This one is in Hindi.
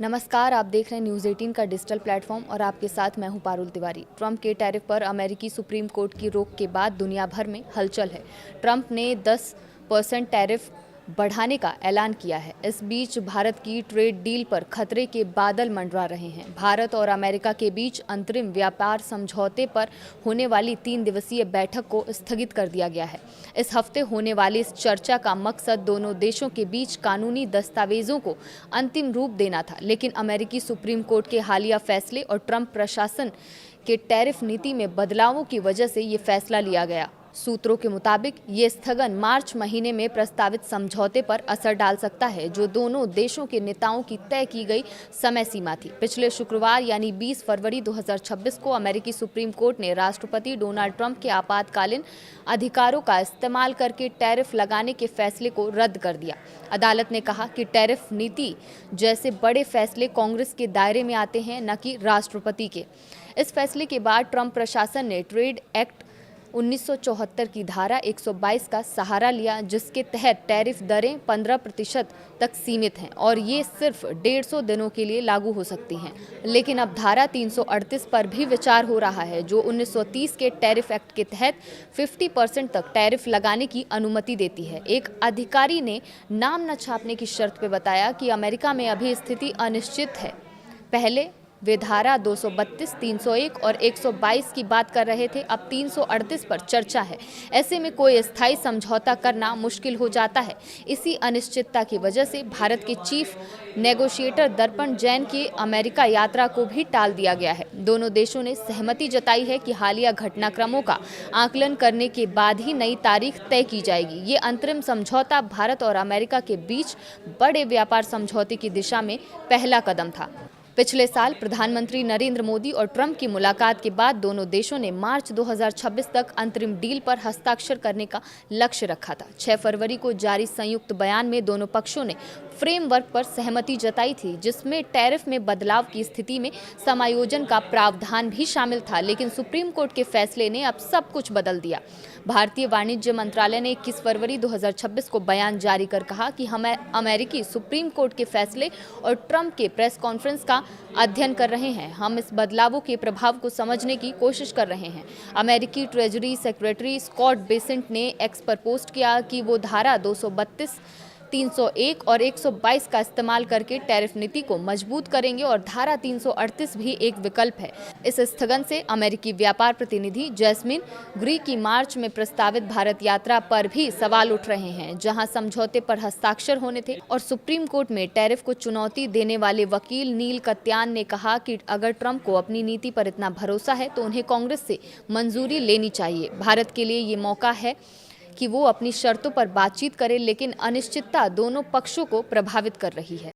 नमस्कार, आप देख रहे हैं न्यूज़ 18 का डिजिटल प्लेटफॉर्म और आपके साथ मैं हूं पारुल तिवारी। ट्रंप के टैरिफ पर अमेरिकी सुप्रीम कोर्ट की रोक के बाद दुनिया भर में हलचल है। ट्रंप ने 10% टैरिफ बढ़ाने का ऐलान किया है। इस बीच भारत की ट्रेड डील पर खतरे के बादल मंडरा रहे हैं। भारत और अमेरिका के बीच अंतरिम व्यापार समझौते पर होने वाली 3 दिवसीय बैठक को स्थगित कर दिया गया है। इस हफ्ते होने वाली इस चर्चा का मकसद दोनों देशों के बीच कानूनी दस्तावेजों को अंतिम रूप देना था, लेकिन अमेरिकी सुप्रीम कोर्ट के हालिया फैसले और ट्रंप प्रशासन के टैरिफ नीति में बदलावों की वजह से ये फैसला लिया गया। सूत्रों के मुताबिक ये स्थगन मार्च महीने में प्रस्तावित समझौते पर असर डाल सकता है, जो दोनों देशों के नेताओं की तय की गई समय सीमा थी। पिछले शुक्रवार यानी 20 फरवरी 2026 को अमेरिकी सुप्रीम कोर्ट ने राष्ट्रपति डोनाल्ड ट्रंप के आपातकालीन अधिकारों का इस्तेमाल करके टैरिफ लगाने के फैसले को रद्द कर दिया। अदालत ने कहा कि टैरिफ नीति जैसे बड़े फैसले कांग्रेस के दायरे में आते हैं, न कि राष्ट्रपति के। इस फैसले के बाद ट्रंप प्रशासन ने ट्रेड एक्ट 1974 की धारा 122 का सहारा लिया, जिसके तहत टैरिफ दरें 15% तक सीमित हैं और ये सिर्फ 150 दिनों के लिए लागू हो सकती हैं। लेकिन अब धारा 338 पर भी विचार हो रहा है, जो 1930 के टैरिफ एक्ट के तहत 50% तक टैरिफ लगाने की अनुमति देती है। एक अधिकारी ने नाम न छापने की शर्त पर बताया कि अमेरिका में अभी स्थिति अनिश्चित है। पहले वे धारा 232, 301 और 122 की बात कर रहे थे, अब 338 पर चर्चा है। ऐसे में कोई स्थायी समझौता करना मुश्किल हो जाता है। इसी अनिश्चितता की वजह से भारत के चीफ नेगोशिएटर दर्पण जैन की अमेरिका यात्रा को भी टाल दिया गया है। दोनों देशों ने सहमति जताई है कि हालिया घटनाक्रमों का आकलन करने के बाद ही नई तारीख तय की जाएगी। ये अंतरिम समझौता भारत और अमेरिका के बीच बड़े व्यापार समझौते की दिशा में पहला कदम था। पिछले साल प्रधानमंत्री नरेंद्र मोदी और ट्रंप की मुलाकात के बाद दोनों देशों ने मार्च 2026 तक अंतरिम डील पर हस्ताक्षर करने का लक्ष्य रखा था। 6 फरवरी को जारी संयुक्त बयान में दोनों पक्षों ने फ्रेमवर्क पर सहमति जताई थी, जिसमें टैरिफ में बदलाव की स्थिति में समायोजन का प्रावधान भी शामिल था। लेकिन सुप्रीम कोर्ट के फैसले ने अब सब कुछ बदल दिया। भारतीय वाणिज्य मंत्रालय ने 21 फरवरी 2026 को बयान जारी कर कहा कि हम अमेरिकी सुप्रीम कोर्ट के फैसले और ट्रंप के प्रेस कॉन्फ्रेंस का अध्ययन कर रहे हैं। हम इस बदलावों के प्रभाव को समझने की कोशिश कर रहे हैं। अमेरिकी ट्रेजरी सेक्रेटरी स्कॉट बेसेंट ने एक्स पर पोस्ट किया कि वो धारा 232, 301 और 122 का इस्तेमाल करके टैरिफ नीति को मजबूत करेंगे और धारा 338 भी एक विकल्प है। इस स्थगन से अमेरिकी व्यापार प्रतिनिधि जैस्मिन ग्री की मार्च में प्रस्तावित भारत यात्रा पर भी सवाल उठ रहे हैं, जहां समझौते पर हस्ताक्षर होने थे। और सुप्रीम कोर्ट में टैरिफ को चुनौती देने वाले वकील नील कत्यान ने कहा कि अगर ट्रंप को अपनी नीति पर इतना भरोसा है तो उन्हें कांग्रेस से मंजूरी लेनी चाहिए। भारत के लिए ये मौका है कि वो अपनी शर्तों पर बातचीत करे, लेकिन अनिश्चितता दोनों पक्षों को प्रभावित कर रही है।